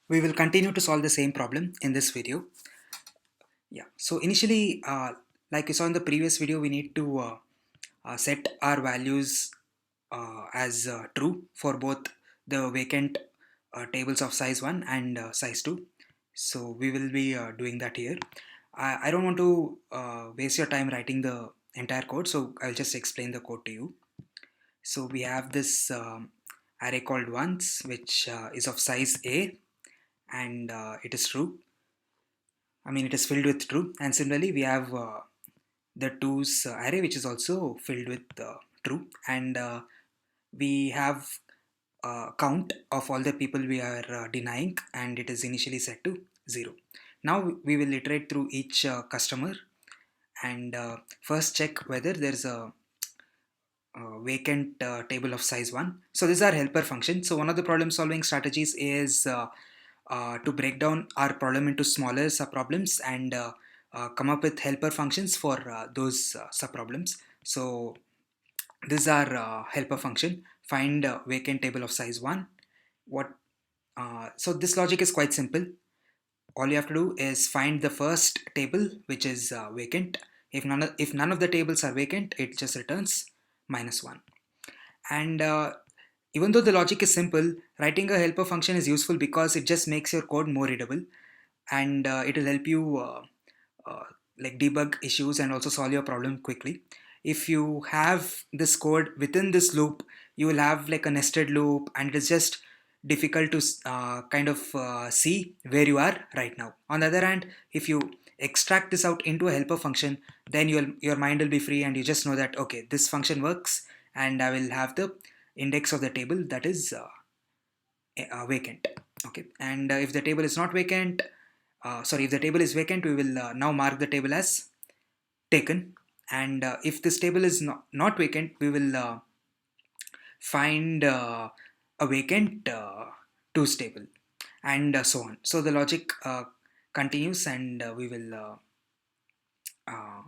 We will continue to solve the same problem in this video. Yeah, so initially, like you saw in the previous video, we need to set our values as true for both the vacant tables of size 1 and size 2. So we will be doing that here. I don't want to waste your time writing the entire code, so I'll just explain the code to you. So we have this array called ones, which is of size A, and it is true. I mean, it is filled with true. And similarly, we have the twos array, which is also filled with true. And we have count of all the people we are denying, and it is initially set to 0. Now we will iterate through each customer and first check whether there's a vacant table of size 1. So these are helper functions. So one of the problem solving strategies is to break down our problem into smaller subproblems and come up with helper functions for those subproblems. So these are helper function. Find vacant table of size 1. What? So this logic is quite simple. All you have to do is find the first table which is vacant. If none of the tables are vacant, it just returns -1. And even though the logic is simple, writing a helper function is useful because it just makes your code more readable, and it will help you uh, like debug issues and also solve your problem quickly. If you have this code within this loop, you will have like a nested loop, and it is just difficult to kind of see where you are right now. On the other hand, if you extract this out into a helper function, then your mind will be free, and you just know that okay, this function works, and I will have the index of the table that is vacant. Okay, and if the table is not vacant, if the table is vacant, we will now mark the table as taken. And if this table is not vacant, we will find a vacant twos table, and so on. So the logic continues, and we will uh,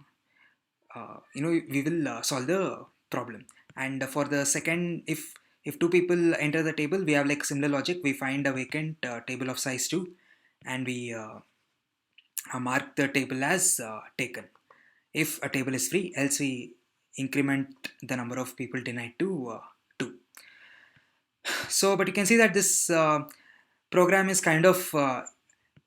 we will solve the problem. And for the second, if two people enter the table, we have like similar logic. We find a vacant table of size 2, and we mark the table as taken if a table is free, else we increment the number of people denied to 2. So but you can see that this program is kind of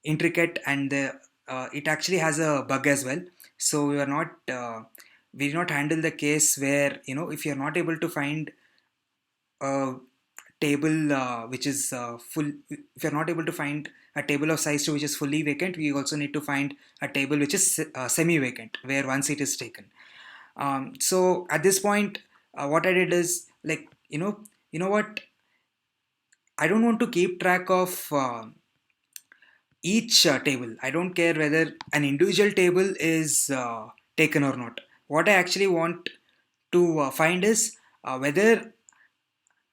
intricate, and it actually has a bug as well. So we did not handle the case where, if you're not able to find a table which is full, if you're not able to find a table of size 2 which is fully vacant, we also need to find a table which is semi vacant where one seat is taken. So at this point, what I did is, like, you know what, I don't want to keep track of each table. I don't care whether an individual table is taken or not. What I actually want to find is whether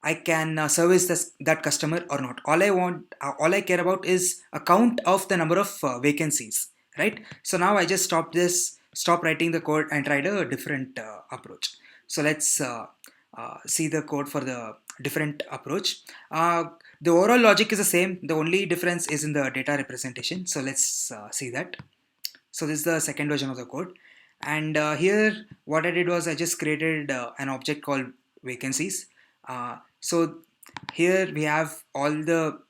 I can service that customer or not. All I care about is a count of the number of vacancies, right? So now I just stop writing the code and tried a different approach. So let's see the code for the different approach. The overall logic is the same. The only difference is in the data representation. So let's see that. So this is the second version of the code. And here what I did was I just created an object called vacancies. So here we have all the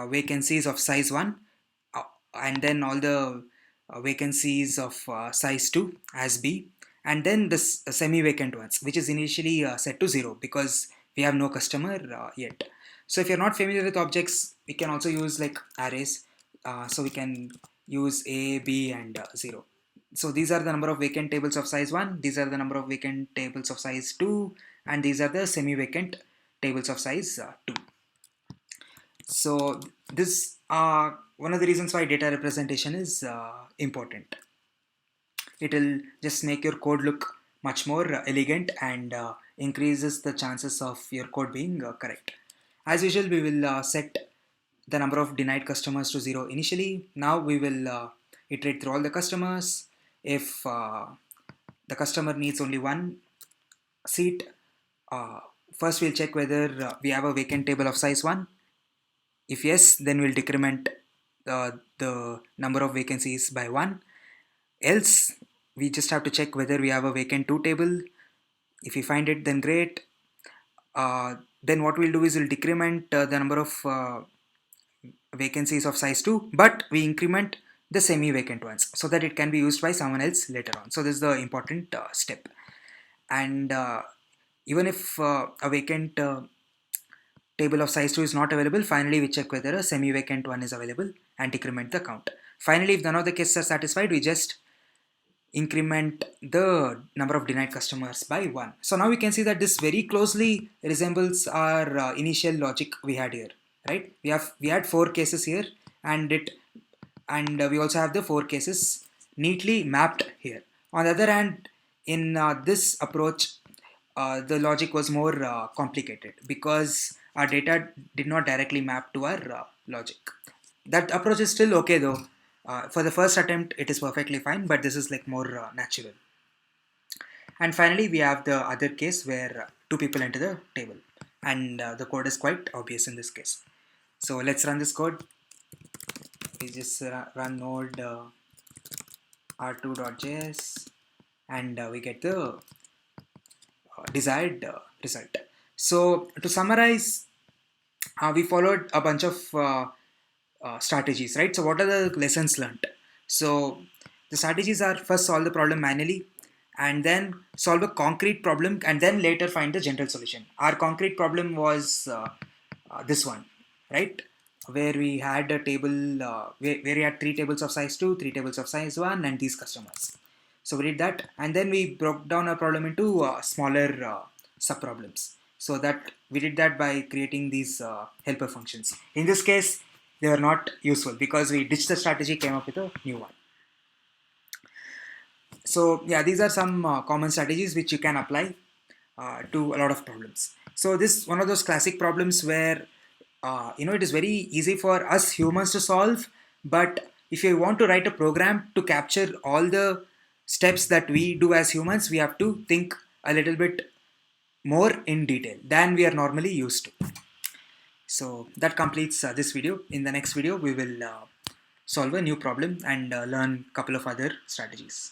vacancies of size 1, uh, and then all the vacancies of size 2 as B, and then this semi-vacant ones, which is initially set to 0 because we have no customer yet. So if you're not familiar with objects, we can also use like arrays. So we can use A, B, and 0. So these are the number of vacant tables of size 1, these are the number of vacant tables of size 2, and these are the semi-vacant tables of size 2. So this one of the reasons why data representation is important. It will just make your code look much more elegant, and increases the chances of your code being correct. As usual, we will set the number of denied customers to 0 initially. Now we will iterate through all the customers. If the customer needs only one seat, uh, first we'll check whether we have a vacant table of size 1. If yes, then we'll decrement the number of vacancies by 1. Else, we just have to check whether we have a vacant 2 table. If we find it, then great. Then what we'll do is we'll decrement the number of vacancies of size 2, but we increment the semi-vacant ones so that it can be used by someone else later on. So this is the important step. And even if a vacant table of size 2 is not available, finally we check whether a semi-vacant one is available and decrement the count. Finally, if none of the cases are satisfied, we just increment the number of denied customers by 1. So now we can see that this very closely resembles our initial logic we had here, right? We had 4 cases here, and we also have the 4 cases neatly mapped here. On the other hand, in this approach, the logic was more complicated because our data did not directly map to our logic. That approach is still okay though. For the first attempt, it is perfectly fine, but this is like more natural. And finally, we have the other case where 2 people enter the table, and the code is quite obvious in this case. So let's run this code. We just run node r2.js, and we get the desired result. So to summarize, we followed a bunch of strategies, right? So what are the lessons learned? So the strategies are: first solve the problem manually, and then solve a concrete problem, and then later find the general solution. Our concrete problem was this one, right? Where we had a table, where we had 3 tables of size 2, 3 tables of size 1, and these customers. So we did that, and then we broke down our problem into smaller subproblems. So that we did that by creating these helper functions. In this case, they were not useful because we ditched the strategy, came up with a new one. So yeah, these are some common strategies which you can apply to a lot of problems. So this is one of those classic problems where it is very easy for us humans to solve, but if you want to write a program to capture all the steps that we do as humans, we have to think a little bit more in detail than we are normally used to. So that completes this video. In the next video, we will solve a new problem and learn a couple of other strategies.